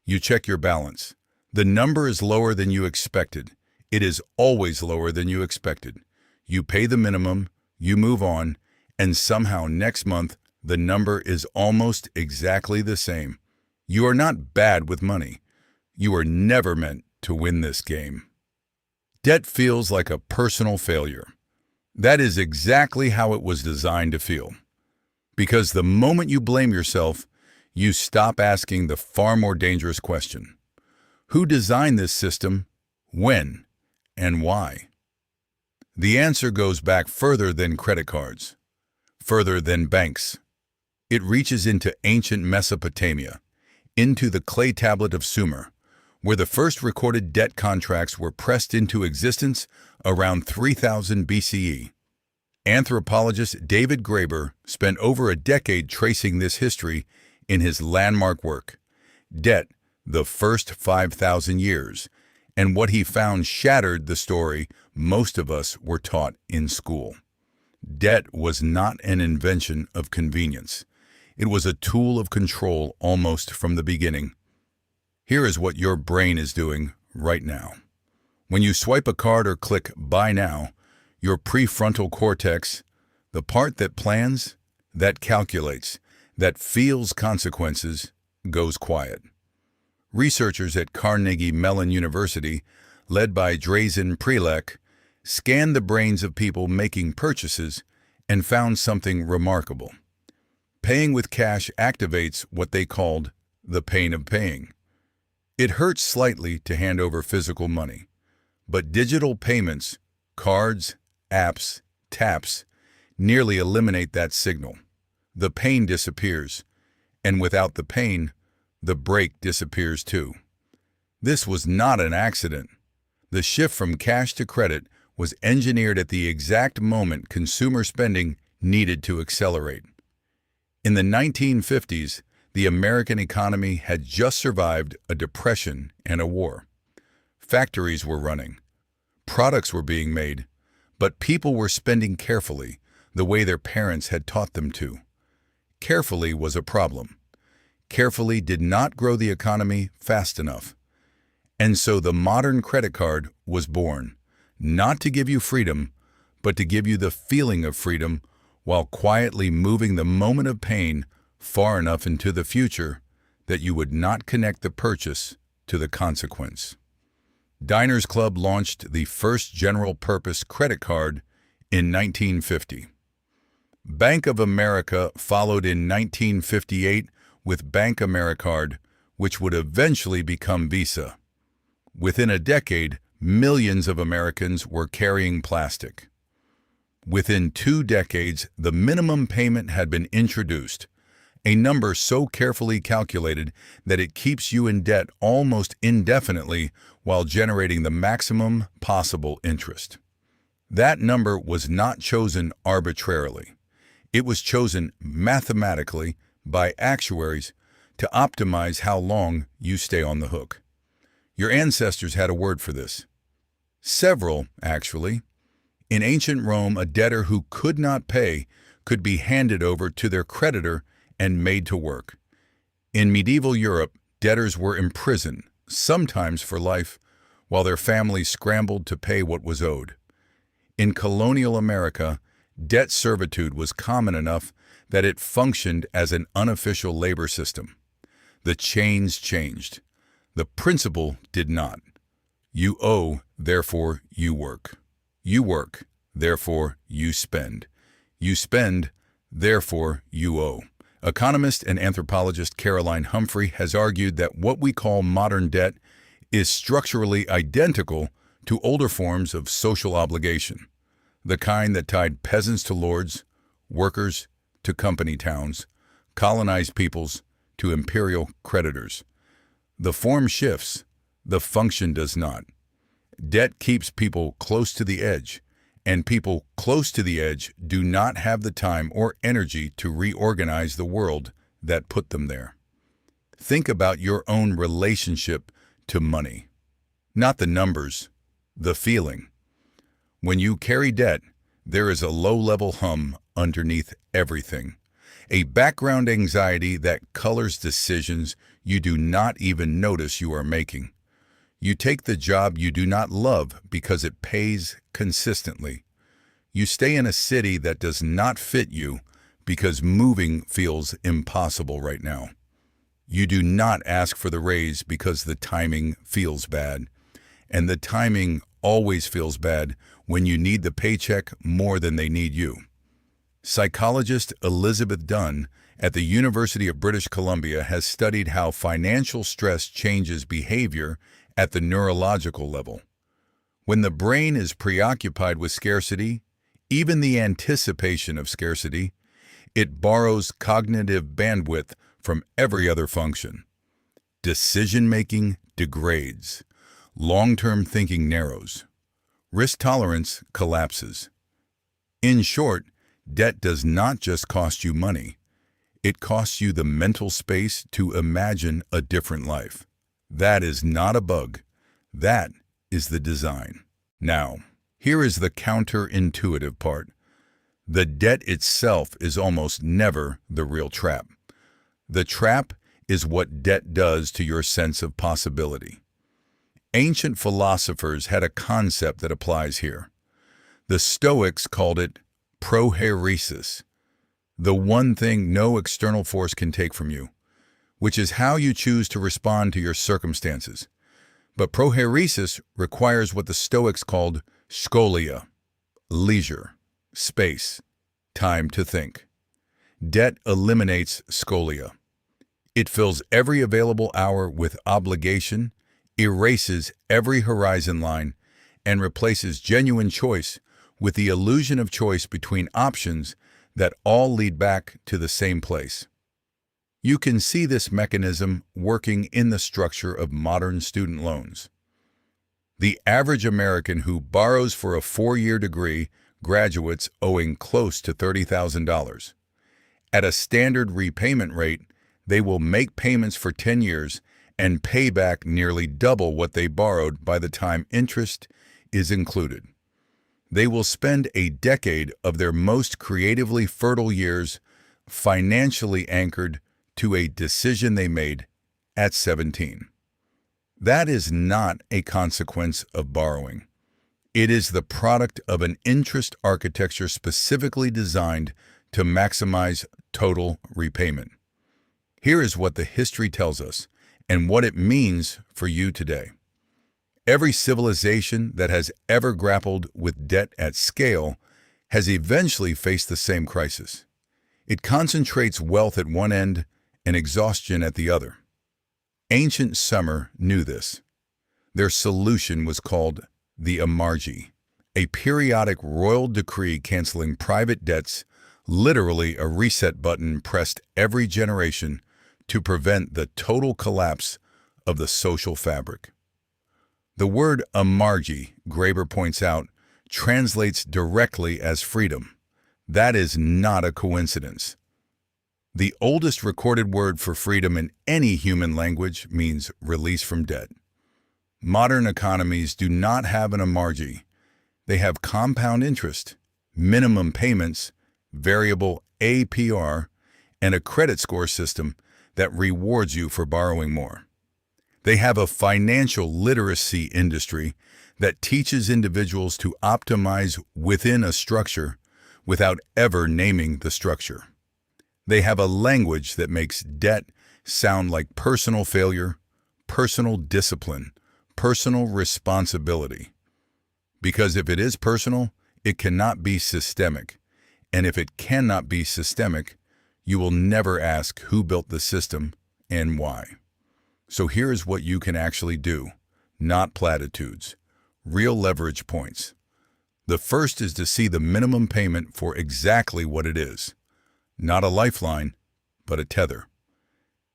You check your balance. The number is lower than you expected. It is always lower than you expected. You pay the minimum, you move on, and somehow next month, the number is almost exactly the same. You are not bad with money. You are never meant to win this game. Debt feels like a personal failure. That is exactly how it was designed to feel. Because the moment you blame yourself, you stop asking the far more dangerous question. Who designed this system? When? And why? The answer goes back further than credit cards, further than banks. It reaches into ancient Mesopotamia, into the clay tablet of Sumer, where the first recorded debt contracts were pressed into existence around 3000 BCE. Anthropologist David Graeber spent over a decade tracing this history in his landmark work, Debt, the First 5,000 Years, and what he found shattered the story most of us were taught in school. Debt was not an invention of convenience. It was a tool of control almost from the beginning. Here is what your brain is doing right now. When you swipe a card or click Buy Now, your prefrontal cortex, the part that plans, that calculates, that feels consequences, goes quiet. Researchers at Carnegie Mellon University, led by Drazen Prelec, scanned the brains of people making purchases and found something remarkable. Paying with cash activates what they called the pain of paying. It hurts slightly to hand over physical money, but digital payments, cards, apps, taps, nearly eliminate that signal. The pain disappears, and without the pain, the break disappears too. This was not an accident. The shift from cash to credit was engineered at the exact moment consumer spending needed to accelerate. In the 1950s, the American economy had just survived a depression and a war. Factories were running. Products were being made, but people were spending carefully, the way their parents had taught them to. Carefully was a problem. Carefully did not grow the economy fast enough. And so the modern credit card was born, not to give you freedom, but to give you the feeling of freedom while quietly moving the moment of pain far enough into the future that you would not connect the purchase to the consequence. Diners Club launched the first general-purpose credit card in 1950. Bank of America followed in 1958 with Bank AmeriCard, which would eventually become Visa. Within a decade, millions of Americans were carrying plastic. Within 2 decades, the minimum payment had been introduced, a number so carefully calculated that it keeps you in debt almost indefinitely while generating the maximum possible interest. That number was not chosen arbitrarily. It was chosen mathematically by actuaries to optimize how long you stay on the hook. Your ancestors had a word for this. Several, actually. In ancient Rome, a debtor who could not pay could be handed over to their creditor and made to work. In medieval Europe, debtors were imprisoned, sometimes for life, while their families scrambled to pay what was owed. In colonial America, debt servitude was common enough that it functioned as an unofficial labor system. The chains changed. The principle did not. You owe, therefore you work. You work, therefore you spend. You spend, therefore you owe. Economist and anthropologist Caroline Humphrey has argued that what we call modern debt is structurally identical to older forms of social obligation, the kind that tied peasants to lords, workers to company towns, colonized peoples to imperial creditors. The form shifts, the function does not. Debt keeps people close to the edge, and people close to the edge do not have the time or energy to reorganize the world that put them there. Think about your own relationship to money. Not the numbers, the feeling. When you carry debt, there is a low-level hum underneath everything, a background anxiety that colors decisions you do not even notice you are making. You take the job you do not love because it pays consistently. You stay in a city that does not fit you because moving feels impossible right now. You do not ask for the raise because the timing feels bad. And the timing always feels bad when you need the paycheck more than they need you. Psychologist Elizabeth Dunn at the University of British Columbia has studied how financial stress changes behavior at the neurological level. When the brain is preoccupied with scarcity, even the anticipation of scarcity, it borrows cognitive bandwidth from every other function. Decision-making degrades. Long-term thinking narrows. Risk tolerance collapses. In short, debt does not just cost you money. It costs you the mental space to imagine a different life. That is not a bug. That is the design. Now, here is the counterintuitive part. The debt itself is almost never the real trap. The trap is what debt does to your sense of possibility. Ancient philosophers had a concept that applies here. The Stoics called it prohairesis, the one thing no external force can take from you, which is how you choose to respond to your circumstances. But prohairesis requires what the Stoics called scholia, leisure, space, time to think. Debt eliminates scholia. It fills every available hour with obligation, erases every horizon line, and replaces genuine choice with the illusion of choice between options that all lead back to the same place. You can see this mechanism working in the structure of modern student loans. The average American who borrows for a 4-year degree graduates owing close to $30,000. At a standard repayment rate, they will make payments for 10 years and pay back nearly double what they borrowed by the time interest is included. They will spend a decade of their most creatively fertile years financially anchored to a decision they made at 17. That is not a consequence of borrowing. It is the product of an interest architecture specifically designed to maximize total repayment. Here is what the history tells us and what it means for you today. Every civilization that has ever grappled with debt at scale has eventually faced the same crisis. It concentrates wealth at one end and exhaustion at the other. Ancient Sumer knew this. Their solution was called the amargii, a periodic royal decree canceling private debts, literally a reset button pressed every generation to prevent the total collapse of the social fabric. The word amargii, Graeber points out, translates directly as freedom. That is not a coincidence. The oldest recorded word for freedom in any human language means release from debt. Modern economies do not have an amargii. They have compound interest, minimum payments, variable APR, and a credit score system that rewards you for borrowing more. They have a financial literacy industry that teaches individuals to optimize within a structure without ever naming the structure. They have a language that makes debt sound like personal failure, personal discipline, personal responsibility. Because if it is personal, it cannot be systemic. And if it cannot be systemic, you will never ask who built the system and why. So here is what you can actually do, not platitudes, real leverage points. The first is to see the minimum payment for exactly what it is. Not a lifeline, but a tether.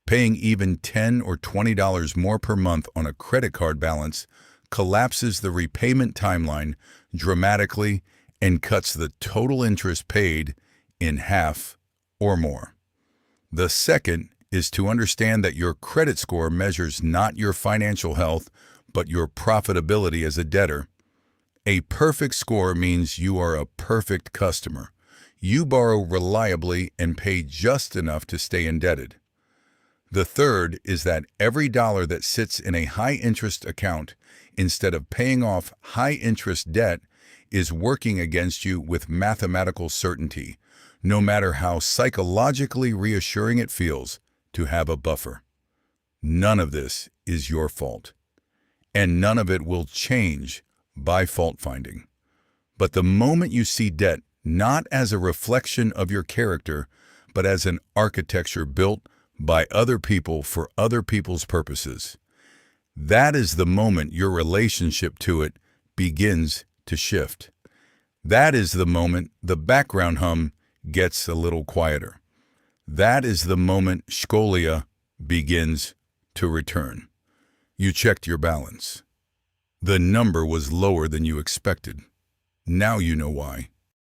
Paying even $10 or $20 more per month on a credit card balance collapses the repayment timeline dramatically and cuts the total interest paid in half or more. The second is to understand that your credit score measures not your financial health, but your profitability as a debtor. A perfect score means you are a perfect customer. You borrow reliably and pay just enough to stay indebted. The third is that every dollar that sits in a high-interest account instead of paying off high-interest debt is working against you with mathematical certainty, no matter how psychologically reassuring it feels to have a buffer. None of this is your fault, and none of it will change by fault finding. But the moment you see debt not as a reflection of your character, but as an architecture built by other people for other people's purposes, that is the moment your relationship to it begins to shift. That is the moment the background hum gets a little quieter. That is the moment scolia begins to return. You checked your balance. The number was lower than you expected. Now you know why.